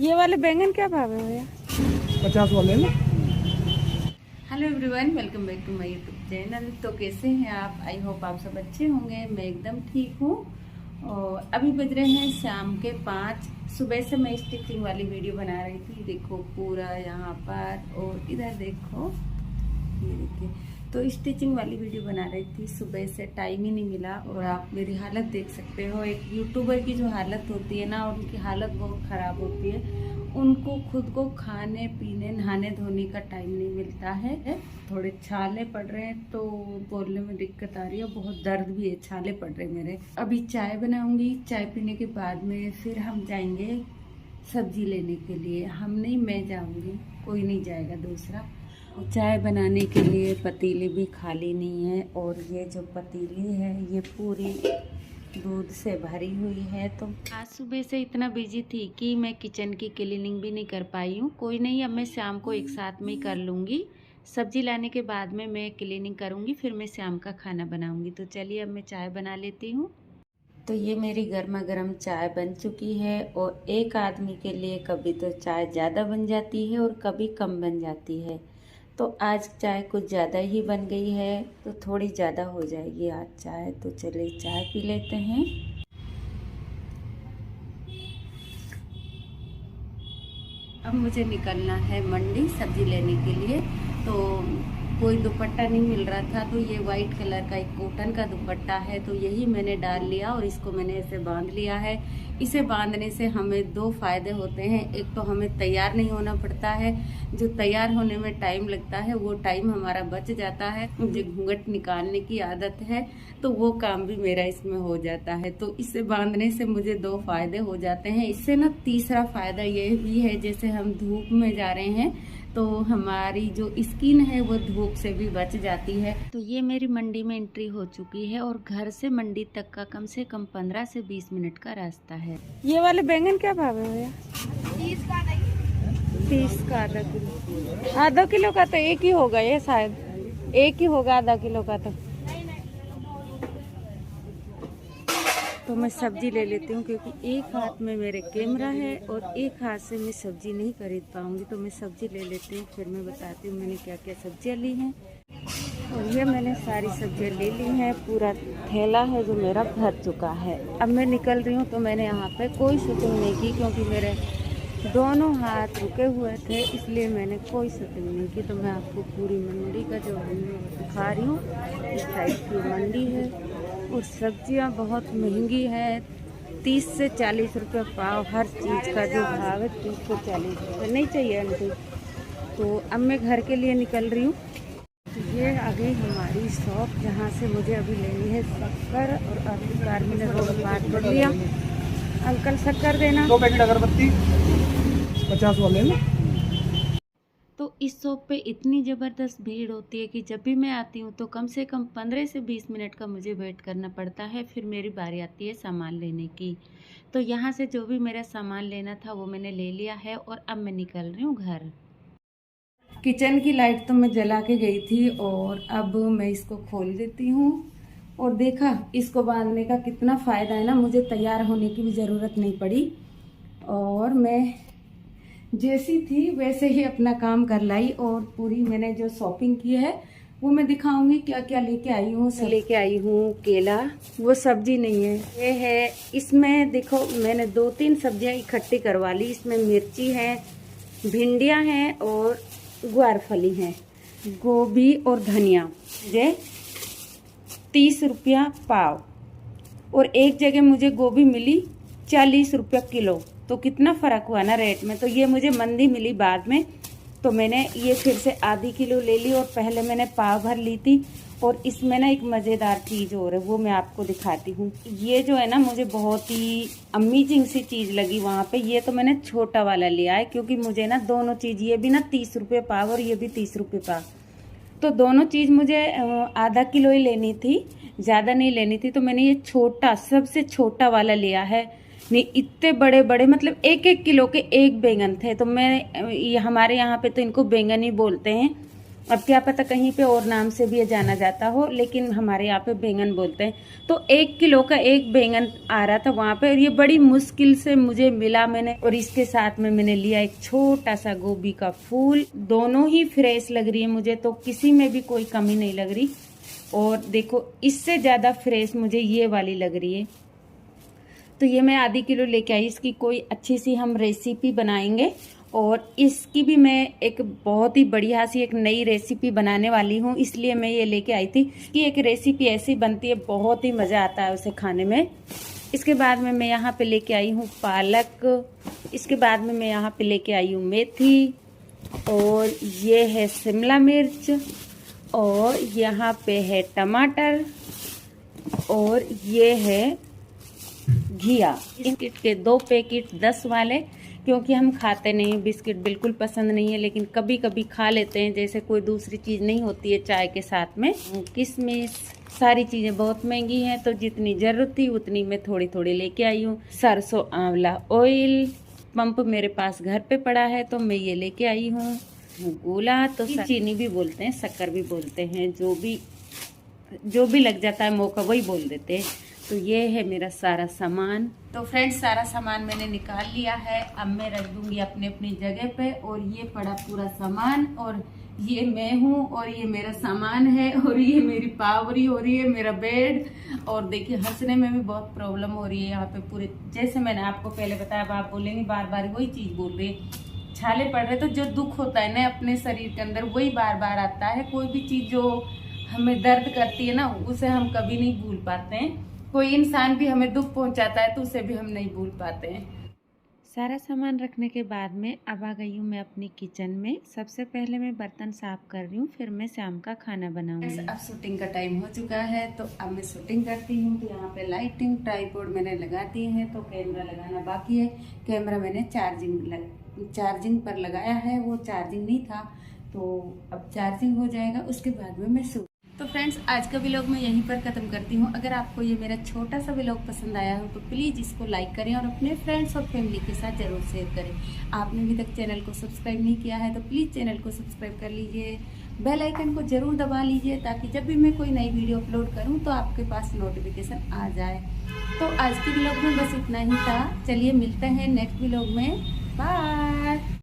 ये वाले बैंगन क्या भाव है भैया? 50 वाले ना। Hello everyone, welcome back to my YouTube channel. तो कैसे हैं आप? आई होप आप सब अच्छे होंगे। मैं एकदम ठीक हूँ। और अभी बज रहे हैं शाम के 5। सुबह से मैं स्टिचिंग वाली वीडियो बना रही थी। देखो पूरा यहाँ पर, और इधर देखो, ये देखिए। तो स्टिचिंग वाली वीडियो बना रही थी, सुबह से टाइम ही नहीं मिला। और आप मेरी हालत देख सकते हो। एक यूट्यूबर की जो हालत होती है ना, उनकी हालत बहुत ख़राब होती है। उनको खुद को खाने पीने नहाने धोने का टाइम नहीं मिलता है। थोड़े छाले पड़ रहे हैं तो बोलने में दिक्कत आ रही है। बहुत दर्द भी है, छाले पड़ रहे हैं मेरे। अभी चाय बनाऊंगी। चाय पीने के बाद में फिर हम जाएंगे सब्जी लेने के लिए। हम नहीं, मैं जाऊंगी, कोई नहीं जाएगा दूसरा। चाय बनाने के लिए पतीली भी खाली नहीं है। और ये जो पतीली है ये पूरी दूध से भरी हुई है। तो आज सुबह से इतना बिजी थी कि मैं किचन की क्लीनिंग भी नहीं कर पाई हूँ। कोई नहीं, अब मैं शाम को एक साथ में ही कर लूँगी। सब्जी लाने के बाद में मैं क्लीनिंग करूँगी, फिर मैं शाम का खाना बनाऊँगी। तो चलिए अब मैं चाय बना लेती हूँ। तो ये मेरी गर्मा गर्म चाय बन चुकी है। और एक आदमी के लिए कभी तो चाय ज़्यादा बन जाती है और कभी कम बन जाती है। तो आज चाय कुछ ज़्यादा ही बन गई है, तो थोड़ी ज़्यादा हो जाएगी आज चाय। तो चलिए चाय पी लेते हैं। अब मुझे निकलना है मंडी सब्जी लेने के लिए। तो कोई दुपट्टा नहीं मिल रहा था, तो ये वाइट कलर का एक कॉटन का दुपट्टा है, तो यही मैंने डाल लिया और इसको मैंने ऐसे बांध लिया है। इसे बांधने से हमें दो फायदे होते हैं। एक तो हमें तैयार नहीं होना पड़ता है। जो तैयार होने में टाइम लगता है वो टाइम हमारा बच जाता है। मुझे घूंघट निकालने की आदत है, तो वो काम भी मेरा इसमें हो जाता है। तो इसे बांधने से मुझे दो फायदे हो जाते हैं। इससे ना तीसरा फायदा ये भी है, जैसे हम धूप में जा रहे हैं तो हमारी जो स्किन है वो धूप से भी बच जाती है। तो ये मेरी मंडी में एंट्री हो चुकी है और घर से मंडी तक का कम से कम 15 से 20 मिनट का रास्ता है। ये वाले बैंगन क्या भाव है भैया? 30 का आधा किलो। आधा किलो का तो एक ही होगा, ये शायद एक ही होगा आधा किलो का। तो मैं सब्जी ले लेती हूँ, क्योंकि एक हाथ में मेरे कैमरा है और एक हाथ से मैं सब्जी नहीं खरीद पाऊंगी। तो मैं सब्जी ले लेती हूँ, फिर मैं बताती हूँ मैंने क्या क्या सब्जियाँ ली हैं। और ये मैंने सारी सब्जियाँ ले ली हैं। पूरा थैला है जो मेरा भर चुका है। अब मैं निकल रही हूँ। तो मैंने यहाँ पे कोई शूटिंग नहीं की, क्योंकि मेरे दोनों हाथ रुके हुए थे, इसलिए मैंने कोई शूटिंग नहीं की। तो मैं आपको पूरी मंडी का जो दिखा रही हूँ। इस साइड की मंडी है और सब्जियां बहुत महंगी है। 30 से 40 रुपये पाव हर चीज़ का जो भाव है। 30 से 40 रुपये नहीं चाहिए आंटी। तो अब मैं घर के लिए निकल रही हूँ। तो ये आ गई हमारी शॉप, जहाँ से मुझे अभी लेनी है शक्कर। और आखिरकार मैंने रोड पार कर लिया। अंकल शक्कर देना। 2 पैकेट अगरबत्ती 50 वाले ना। तो इस शॉप पे इतनी ज़बरदस्त भीड़ होती है कि जब भी मैं आती हूँ तो कम से कम 15 से 20 मिनट का मुझे वेट करना पड़ता है। फिर मेरी बारी आती है सामान लेने की। तो यहाँ से जो भी मेरा सामान लेना था वो मैंने ले लिया है और अब मैं निकल रही हूँ घर। किचन की लाइट तो मैं जला के गई थी और अब मैं इसको खोल देती हूँ। और देखा, इसको बांधने का कितना फ़ायदा है ना। मुझे तैयार होने की भी ज़रूरत नहीं पड़ी और मैं जैसी थी वैसे ही अपना काम कर लाई। और पूरी मैंने जो शॉपिंग की है वो मैं दिखाऊंगी क्या क्या लेके आई हूँ। लेके आई हूँ केला, वो सब्जी नहीं है, ये है। इसमें देखो मैंने 2-3 सब्जियां इकट्ठी करवा ली। इसमें मिर्ची है, भिंडियां हैं और ग्वारफली है, गोभी और धनिया। ये 30 रुपया पाव। और एक जगह मुझे गोभी मिली 40 रुपया किलो। तो कितना फ़र्क हुआ ना रेट में। तो ये मुझे मंदी मिली बाद में, तो मैंने ये फिर से आधी किलो ले ली। और पहले मैंने पाव भर ली थी। और इसमें ना एक मज़ेदार चीज़ और है, वो मैं आपको दिखाती हूँ। ये जो है ना, मुझे बहुत ही अमेजिंग सी चीज़ लगी वहाँ पे। ये तो मैंने छोटा वाला लिया है, क्योंकि मुझे ना दोनों चीज़, ये भी ना 30 रुपये पाव और ये भी 30 रुपये पाव। तो दोनों चीज़ मुझे आधा किलो ही लेनी थी, ज़्यादा नहीं लेनी थी। तो मैंने ये छोटा, सबसे छोटा वाला लिया है। नहीं, इतने बड़े बड़े, मतलब 1-1 किलो के एक बैंगन थे। तो मैं, ये हमारे यहाँ पे तो इनको बैंगन ही बोलते हैं। अब क्या पता कहीं पे और नाम से भी ये जाना जाता हो, लेकिन हमारे यहाँ पे बैंगन बोलते हैं। तो 1 किलो का एक बैंगन आ रहा था वहाँ पे, और ये बड़ी मुश्किल से मुझे मिला मैंने। और इसके साथ में मैंने लिया एक छोटा सा गोभी का फूल। दोनों ही फ्रेश लग रही है मुझे, तो किसी में भी कोई कमी नहीं लग रही। और देखो इससे ज़्यादा फ्रेश मुझे ये वाली लग रही है। तो ये मैं आधी किलो लेके आई। इसकी कोई अच्छी सी हम रेसिपी बनाएंगे, और इसकी भी मैं एक बहुत ही बढ़िया सी एक नई रेसिपी बनाने वाली हूँ, इसलिए मैं ये लेके आई थी। इसकी एक रेसिपी ऐसी बनती है, बहुत ही मज़ा आता है उसे खाने में। इसके बाद में मैं यहाँ पे लेके आई हूँ पालक। इसके बाद में मैं यहाँ पे लेके आई हूँ मेथी, और ये है शिमला मिर्च, और यहाँ पे है टमाटर, और ये है घिया। बिस्किट के 2 पैकेट 10 वाले, क्योंकि हम खाते नहीं, बिस्किट बिल्कुल पसंद नहीं है, लेकिन कभी कभी खा लेते हैं, जैसे कोई दूसरी चीज़ नहीं होती है चाय के साथ में। किशमिश, सारी चीज़ें बहुत महंगी हैं, तो जितनी ज़रूरत थी उतनी मैं थोड़ी थोड़ी लेके आई हूँ। सरसों आंवला ऑयल पंप मेरे पास घर पे पड़ा है, तो मैं ये लेके आई हूँ। गोला तो चीनी भी बोलते हैं, शक्कर भी बोलते हैं, जो भी लग जाता है मौका वही बोल देते हैं। तो ये है मेरा सारा सामान। तो फ्रेंड्स, सारा सामान मैंने निकाल लिया है। अब मैं रख दूंगी अपने अपनी जगह पे। और ये पड़ा पूरा सामान, और ये मैं हूँ, और ये मेरा सामान है, और ये मेरी पावरी हो रही है, मेरा बेड। और देखिए हंसने में भी बहुत प्रॉब्लम हो रही है यहाँ पे पूरे। जैसे मैंने आपको पहले बताया, अब आप बोलेंगे बार बार वही चीज बोल रही है। छाले पड़ रहे, तो जो दुख होता है ना अपने शरीर के अंदर, वही बार बार आता है। कोई भी चीज जो हमें दर्द करती है ना, उसे हम कभी नहीं भूल पाते हैं। कोई इंसान भी हमें दुख पहुंचाता है, तो उसे भी हम नहीं भूल पाते हैं। सारा सामान रखने के बाद में अब आ गई हूँ मैं अपनी किचन में। सबसे पहले मैं बर्तन साफ कर रही हूँ, फिर मैं शाम का खाना बनाऊंगी। अब शूटिंग का टाइम हो चुका है, तो अब मैं शूटिंग करती हूँ। तो यहाँ पे लाइटिंग ट्राइपॉड मैंने लगा दी है, तो कैमरा लगाना बाकी है। कैमरा मैंने चार्जिंग पर लगाया है, वो चार्जिंग नहीं था, तो अब चार्जिंग हो जाएगा, उसके बाद में मैं शूट। तो फ्रेंड्स, आज का व्लॉग मैं यहीं पर ख़त्म करती हूँ। अगर आपको ये मेरा छोटा सा व्लॉग पसंद आया हो, तो प्लीज़ इसको लाइक करें, और अपने फ्रेंड्स और फैमिली के साथ ज़रूर शेयर करें। आपने अभी तक चैनल को सब्सक्राइब नहीं किया है, तो प्लीज़ चैनल को सब्सक्राइब कर लीजिए। बेल आइकन को ज़रूर दबा लीजिए, ताकि जब भी मैं कोई नई वीडियो अपलोड करूँ तो आपके पास नोटिफिकेशन आ जाए। तो आज के व्लॉग में बस इतना ही था। चलिए मिलते हैं नेक्स्ट व्लॉग में। बाय।